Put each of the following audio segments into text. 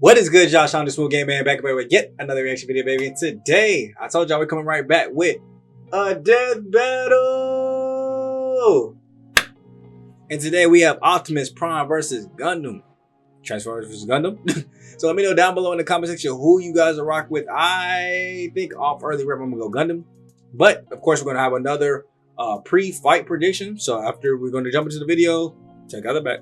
What is good, Josh? On this Smooth Game Man back with yet another reaction video, baby. And today, I told y'all we're coming right back with a death battle. And today we have Optimus Prime versus Gundam. Transformers versus Gundam. So let me know down below in the comment section who you guys are rock with. I think off early rip I'm gonna go Gundam. But of course we're gonna have another pre-fight prediction. So after we're gonna jump into the video, check out the back.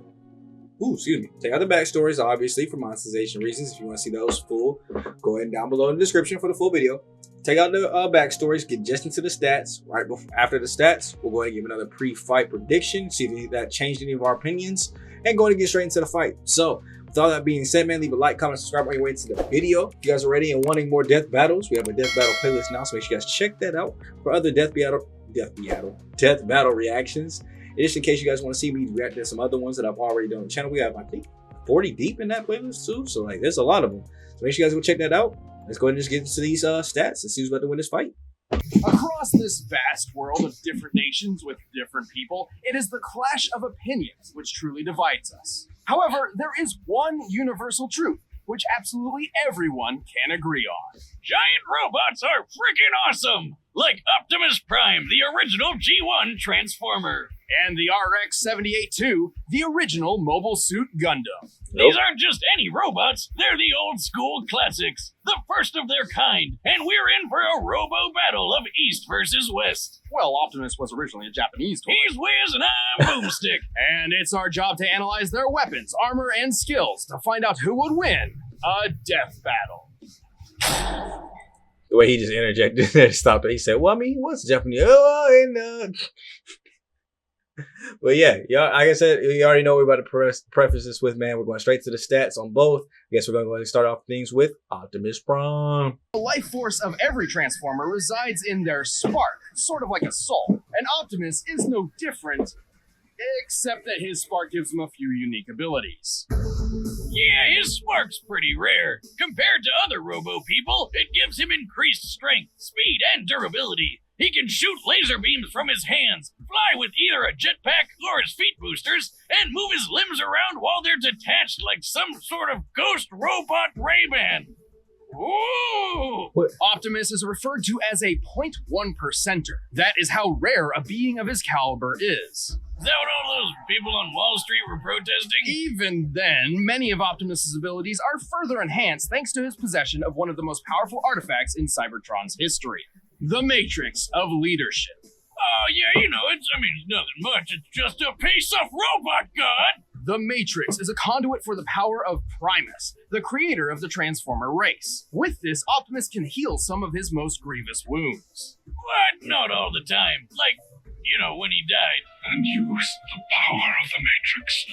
Check out the backstories, obviously, for monetization reasons. If you want to see those full, go ahead and down below in the description for the full video. Check out the backstories, get just into the stats. Right before, after the stats, we'll go ahead and give another pre-fight prediction, see if that changed any of our opinions, and go ahead and get straight into the fight. So, with all that being said, man, leave a like, comment, subscribe on your way into the video. If you guys are ready and wanting more death battles, we have a death battle playlist now, so make sure you guys check that out for other death battle reactions. Just in case you guys want to see me react to some other ones that I've already done on the channel. We have, I think, 40 deep in that playlist too. So like, there's a lot of them. So make sure you guys go check that out. Let's go ahead and just get into these stats and see who's about to win this fight. Across this vast world of different nations with different people, it is the clash of opinions which truly divides us. However, there is one universal truth which absolutely everyone can agree on. Giant robots are freaking awesome! Like Optimus Prime, the original G1 Transformer. And the RX-78-2, the original Mobile Suit Gundam. These aren't just any robots, they're the old school classics, the first of their kind, and we're in for a robo battle of East versus West. Well, Optimus was originally a Japanese toy. He's Wiz and I'm Boomstick. And it's our job to analyze their weapons, armor, and skills to find out who would win a death battle. The way he just interjected there, stopped it. He said, well, I mean, what's Japanese? Oh, But yeah, y'all, like I said, you already know we're about to preface this with, man. We're going straight to the stats on both. I guess we're going to go ahead and start off things with Optimus Prime. The life force of every Transformer resides in their spark, sort of like a soul. And Optimus is no different, except that his spark gives him a few unique abilities. Yeah, his spark's pretty rare. Compared to other robo people, it gives him increased strength, speed, and durability. He can shoot laser beams from his hands, fly with either a jetpack or his feet boosters, and move his limbs around while they're detached like some sort of ghost robot Ray-Ban. Ooh! Optimus is referred to as a 0.1%er. That is how rare a being of his caliber is. Is that what all those people on Wall Street were protesting? Even then, many of Optimus's abilities are further enhanced thanks to his possession of one of the most powerful artifacts in Cybertron's history. The Matrix of Leadership. Oh, yeah, you know, it's nothing much. It's just a piece of robot god. The Matrix is a conduit for the power of Primus, the creator of the Transformer race. With this, Optimus can heal some of his most grievous wounds. What? Not all the time. Like, you know, when he died. And use the power of the Matrix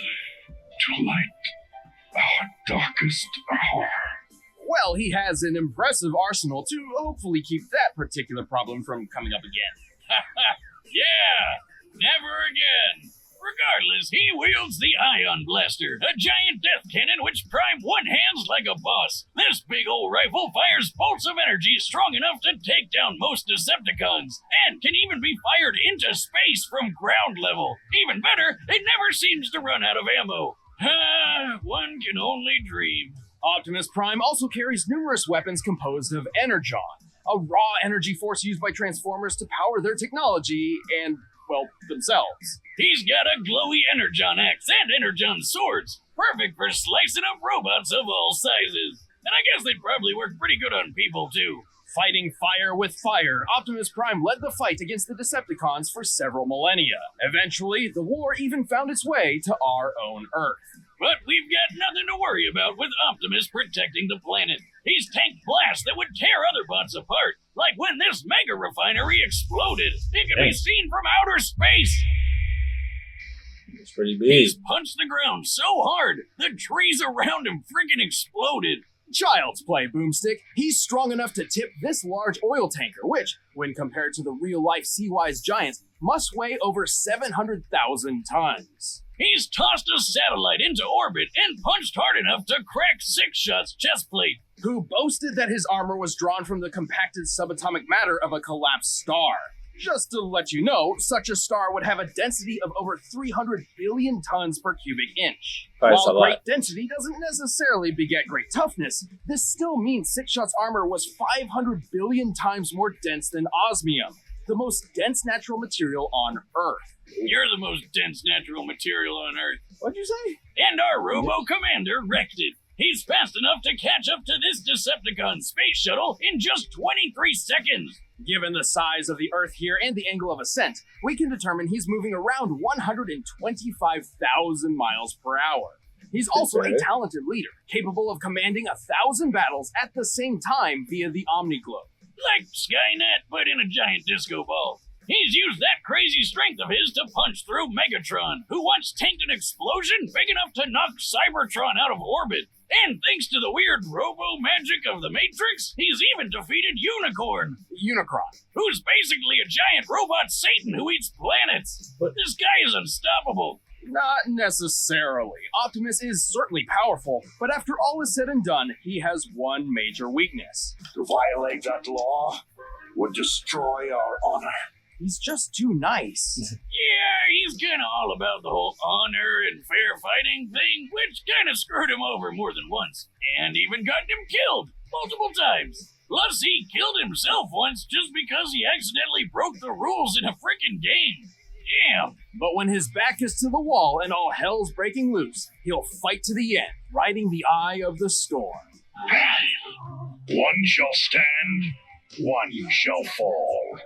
to light our darkest hour. Well, he has an impressive arsenal to hopefully keep that particular problem from coming up again. Yeah, never again. Regardless, he wields the Ion Blaster, a giant death cannon which Prime one-hands like a boss. This big old rifle fires bolts of energy strong enough to take down most Decepticons, and can even be fired into space from ground level. Even better, it never seems to run out of ammo. One can only dream. Optimus Prime also carries numerous weapons composed of Energon, a raw energy force used by Transformers to power their technology and, well, themselves. He's got a glowy Energon axe and Energon swords, perfect for slicing up robots of all sizes. And I guess they'd probably work pretty good on people, too. Fighting fire with fire, Optimus Prime led the fight against the Decepticons for several millennia. Eventually, the war even found its way to our own Earth. But we've got nothing to worry about with Optimus protecting the planet. He's tanked blasts that would tear other bots apart, like when this mega refinery exploded. It can be seen from outer space. It's pretty big. He's punched the ground so hard, the trees around him freaking exploded. Child's play, Boomstick. He's strong enough to tip this large oil tanker, which, when compared to the real-life sea-wise giants, must weigh over 700,000 tons. He's tossed a satellite into orbit and punched hard enough to crack Six Shot's chest plate. Who boasted that his armor was drawn from the compacted subatomic matter of a collapsed star. Just to let you know, such a star would have a density of over 300 billion tons per cubic inch. That's a While lot. great density doesn't necessarily beget great toughness, this still means Six Shot's armor was 500 billion times more dense than osmium, the most dense natural material on Earth. You're the most dense natural material on Earth. What'd you say? And our robo-commander wrecked it. He's fast enough to catch up to this Decepticon space shuttle in just 23 seconds. Given the size of the Earth here and the angle of ascent, we can determine he's moving around 125,000 miles per hour. He's also a talented leader, capable of commanding 1,000 battles at the same time via the Omniglobe. Like Skynet, but in a giant disco ball. He's used that crazy strength of his to punch through Megatron, who once tanked an explosion big enough to knock Cybertron out of orbit. And thanks to the weird robo-magic of the Matrix, he's even defeated Unicorn, Unicron. who's basically a giant robot Satan who eats planets. What? This guy is unstoppable. Not necessarily. Optimus is certainly powerful, but after all is said and done, he has one major weakness. To violate that law would destroy our honor. He's just too nice. Yeah, he's kinda all about the whole honor and fair fighting thing, which kinda screwed him over more than once, and even got him killed multiple times. Plus, he killed himself once just because he accidentally broke the rules in a freaking game. Damn. But when his back is to the wall and all hell's breaking loose, he'll fight to the end, riding the eye of the storm. One shall stand, one shall fall.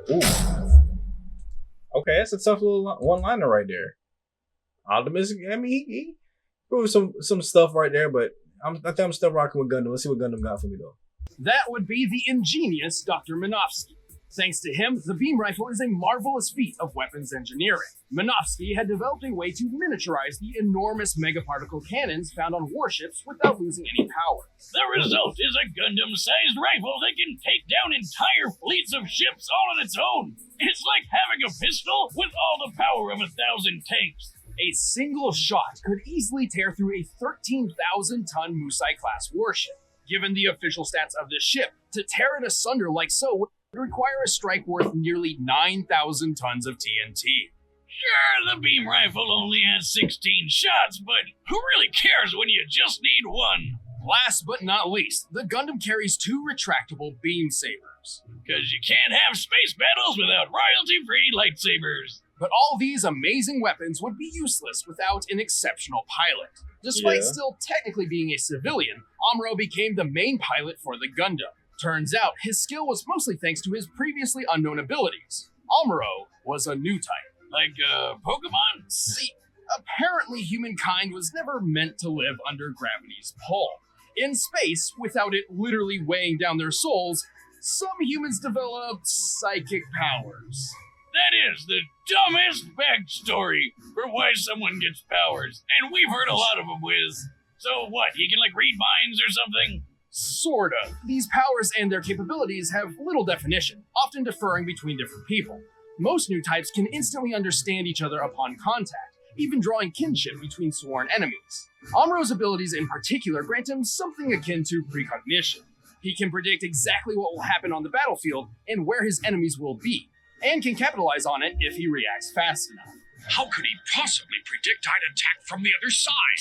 Okay, that's a tough little one-liner right there. Optimus, I mean, he proved some stuff right there, but I think I'm still rocking with Gundam. Let's see what Gundam got for me, though. That would be the ingenious Dr. Minovsky. Thanks to him, the beam rifle is a marvelous feat of weapons engineering. Minovsky had developed a way to miniaturize the enormous megaparticle cannons found on warships without losing any power. The result is a Gundam-sized rifle that can take down entire fleets of ships all on its own. It's like having a pistol with all the power of 1,000 tanks. A single shot could easily tear through a 13,000-ton Musai-class warship. Given the official stats of this ship, to tear it asunder like so would require a strike worth nearly 9,000 tons of TNT. Sure, the beam rifle only has 16 shots, but who really cares when you just need one? Last but not least, the Gundam carries 2 retractable beam sabers. Because you can't have space battles without royalty-free lightsabers. But all these amazing weapons would be useless without an exceptional pilot. Despite still technically being a civilian, Amuro became the main pilot for the Gundam. Turns out, his skill was mostly thanks to his previously unknown abilities. Amuro was a new type. Like, Pokemon? See, apparently humankind was never meant to live under gravity's pull. In space, without it literally weighing down their souls, some humans developed psychic powers. That is the dumbest backstory for why someone gets powers. And we've heard a lot of them, Wiz. So what, he can, like, read minds or something? Sort of. These powers and their capabilities have little definition, often differing between different people. Most new types can instantly understand each other upon contact, even drawing kinship between sworn enemies. Amuro's abilities in particular grant him something akin to precognition. He can predict exactly what will happen on the battlefield and where his enemies will be, and can capitalize on it if he reacts fast enough. How could he possibly predict I'd attack from the other side?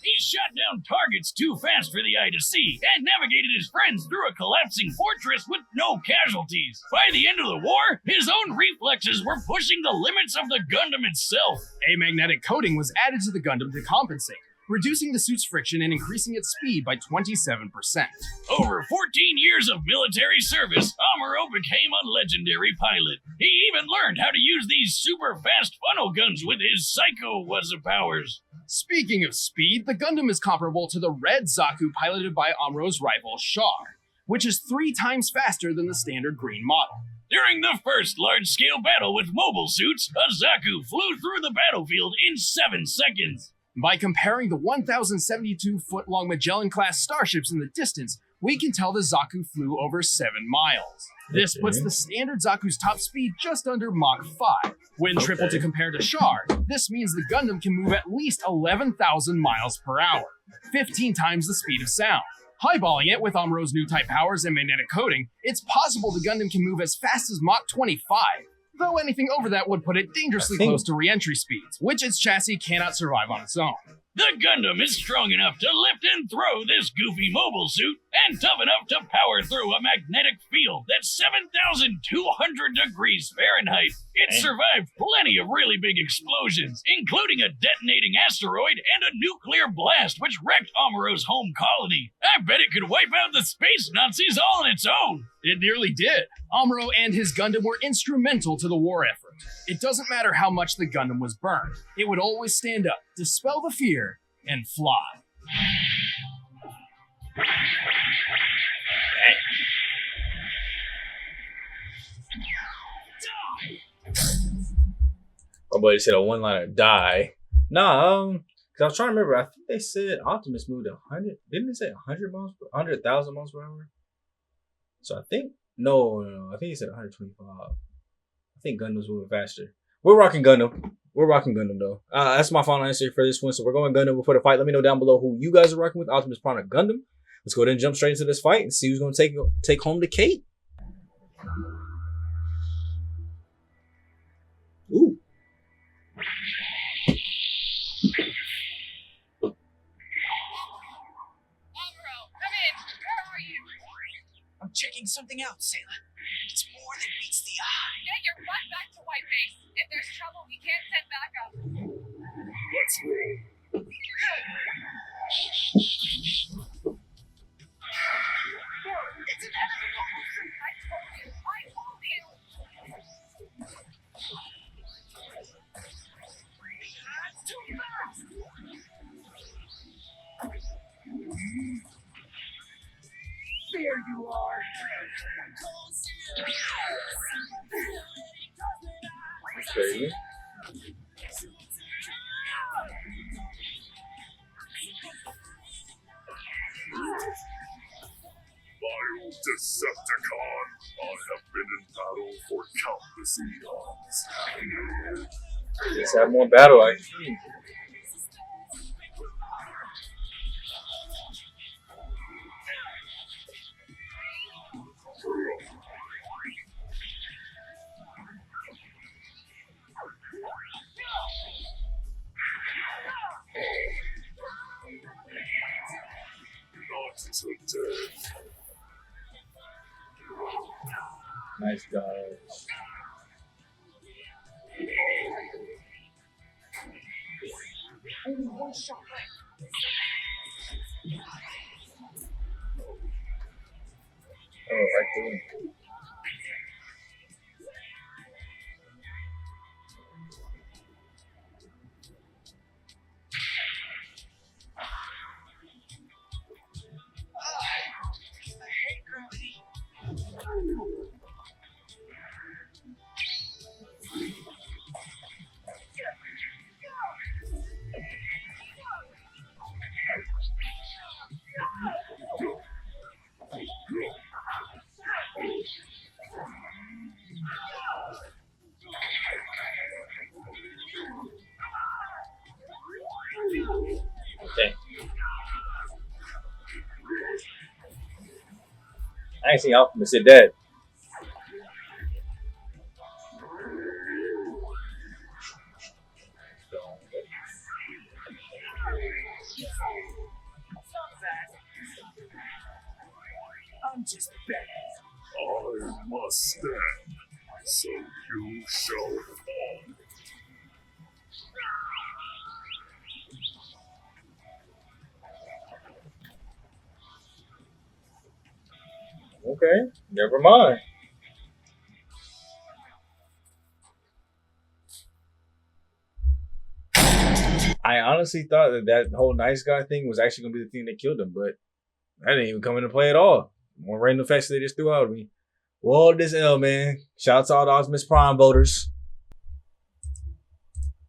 He shot down targets too fast for the eye to see, and navigated his friends through a collapsing fortress with no casualties. By the end of the war, his own reflexes were pushing the limits of the Gundam itself. A magnetic coating was added to the Gundam to compensate, reducing the suit's friction and increasing its speed by 27%. Over 14 years of military service, Amuro became a legendary pilot. He even learned how to use these super fast funnel guns with his Psycho Wuzza powers. Speaking of speed, the Gundam is comparable to the red Zaku piloted by Amuro's rival Char, which is 3 times faster than the standard green model. During the first large-scale battle with mobile suits, a Zaku flew through the battlefield in 7 seconds. By comparing the 1,072-foot-long Magellan-class starships in the distance, we can tell the Zaku flew over 7 miles. This puts the standard Zaku's top speed just under Mach 5. When tripled to compare to Char, this means the Gundam can move at least 11,000 miles per hour, 15 times the speed of sound. Highballing it with Amuro's new type powers and magnetic coating, it's possible the Gundam can move as fast as Mach 25. Though anything over that would put it dangerously close to re-entry speeds, which its chassis cannot survive on its own. The Gundam is strong enough to lift and throw this goofy mobile suit, and tough enough to power through a magnetic field that's 7,200 degrees Fahrenheit. It survived plenty of really big explosions, including a detonating asteroid and a nuclear blast which wrecked Amuro's home colony. I bet it could wipe out the space Nazis all on its own. It nearly did. Amuro and his Gundam were instrumental to the war effort. It doesn't matter how much the Gundam was burned. It would always stand up, dispel the fear, and fly. Oh, but he said a one-liner, die. Nah, because I was trying to remember. I think they said Optimus moved 100. Didn't they say 100,000 miles per hour? So I think, no, I think he said 125. I think Gundam's moving faster. We're rocking Gundam. We're rocking Gundam, though. That's my final answer for this one. So we're going Gundam before the fight. Let me know down below who you guys are rocking with. Optimus Prime or Gundam. Let's go ahead and jump straight into this fight and see who's going to take home the cake. Ooh. I'm checking something out, Sailor. It's more than meets the eye. Get your butt back to White Base. If there's trouble, we can't send backup. Let's roll. It's an enemy! I told you! I told you! That's too fast! There you are! That's crazy. My old Decepticon, I have been in battle for countless eons. Let's have more battle action. Not to death. Nice guys. Only one shot left. Oh, right there. I hate gravity. Okay. I ain't seen Optimus hit that. I'm just begging. I must stand, so you shall fall. Okay, never mind. I honestly thought that whole nice guy thing was actually going to be the thing that killed him, but that didn't even come into play at all. More random facts they just threw out at me. Well, this L, man. Shout out to all the Optimus Prime voters.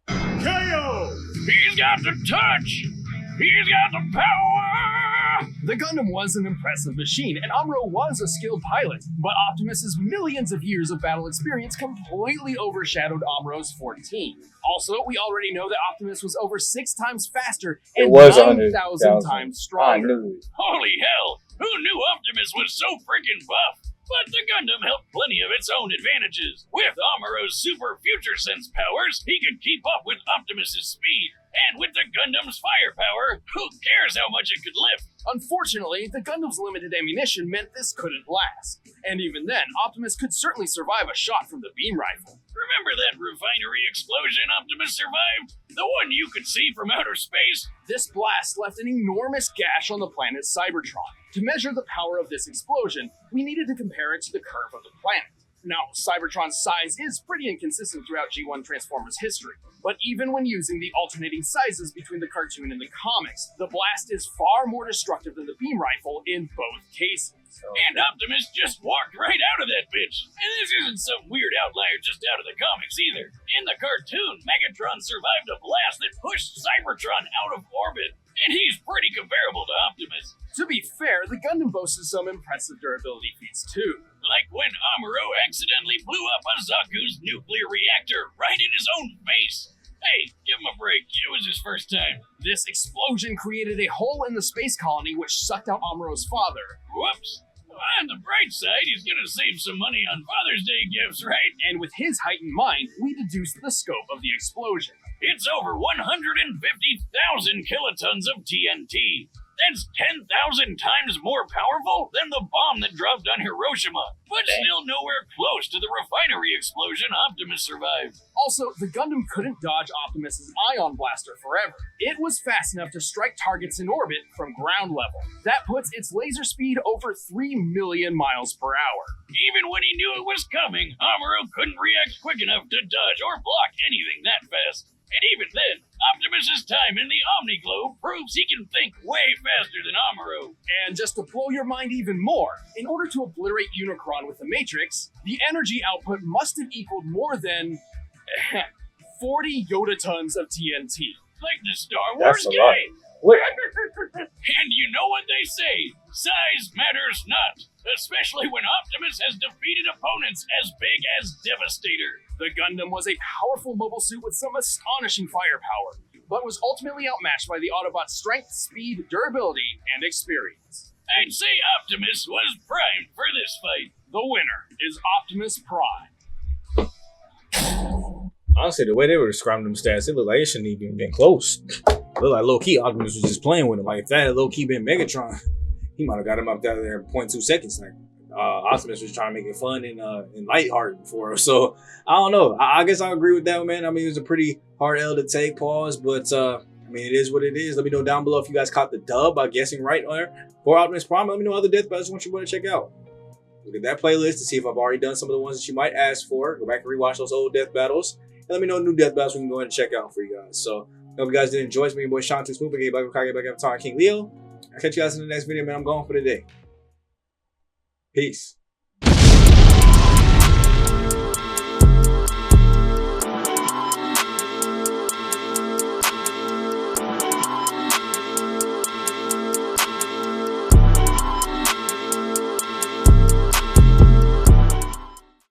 KO! He's got the touch! He's got the power! The Gundam was an impressive machine, and Amuro was a skilled pilot, but Optimus's millions of years of battle experience completely overshadowed Amuro's 14. Also, we already know that Optimus was over 6 times faster and 9,000 times stronger. Holy hell! Who knew Optimus was so freaking buff? But the Gundam held plenty of its own advantages. With Amuro's super future sense powers, he could keep up with Optimus's speed. And with the Gundam's firepower, who cares how much it could lift? Unfortunately, the Gundam's limited ammunition meant this couldn't last. And even then, Optimus could certainly survive a shot from the beam rifle. Remember that refinery explosion Optimus survived? The one you could see from outer space? This blast left an enormous gash on the planet Cybertron. To measure the power of this explosion, we needed to compare it to the curve of the planet. Now, Cybertron's size is pretty inconsistent throughout G1 Transformers history, but even when using the alternating sizes between the cartoon and the comics, the blast is far more destructive than the beam rifle in both cases. And Optimus just walked right out of that bitch. And this isn't some weird outlier just out of the comics either. In the cartoon, Megatron survived a blast that pushed Cybertron out of orbit, and he's pretty comparable to Optimus. To be fair, the Gundam boasted some impressive durability feats too. Like when Amuro accidentally blew up a Zaku's nuclear reactor right in his own face. Hey, give him a break. It was his first time. This explosion created a hole in the space colony which sucked out Amuro's father. Whoops. On the bright side, he's gonna save some money on Father's Day gifts, right? And with his heightened mind, we deduced the scope of the explosion. It's over 150,000 kilotons of TNT. That's 10,000 times more powerful than the bomb that dropped on Hiroshima, but still nowhere close to the refinery explosion Optimus survived. Also, the Gundam couldn't dodge Optimus's ion blaster forever. It was fast enough to strike targets in orbit from ground level. That puts its laser speed over 3 million miles per hour. Even when he knew it was coming, Amuro couldn't react quick enough to dodge or block anything that fast. And even then, Optimus's time in the Omniglobe proves he can think way faster than Amuro. And just to blow your mind even more, in order to obliterate Unicron with the Matrix, the energy output must have equaled more than 40 yotatons of TNT. Like the Star Wars game. And you know what they say, size matters not, especially when Optimus has defeated opponents as big as Devastator. The Gundam was a powerful mobile suit with some astonishing firepower, but was ultimately outmatched by the Autobot's strength, speed, durability, and experience. I'd say Optimus was primed for this fight. The winner is Optimus Prime. Honestly, the way they were describing them stats, it looked like it shouldn't even been close. It looked like low-key Optimus was just playing with him. Like, if that had low-key been Megatron, he might have got him up there in 0.2 seconds. Like, Optimus was trying to make it fun and lighthearted for us. So, I don't know. I guess I agree with that one, man. I mean, it was a pretty hard L to take, pause, but, I mean, it is what it is. Let me know down below if you guys caught the dub by guessing right there for Optimus Prime. Let me know other death battles you want to check out. Look at that playlist to see if I've already done some of the ones that you might ask for. Go back and rewatch those old death battles. And let me know new death battles we can go ahead and check out for you guys. So, hope you guys did enjoy. It's me, your boy Sean Too Smooth. Back Avatar King Leo. I'll catch you guys in the next video, man. I'm going for the day. Peace.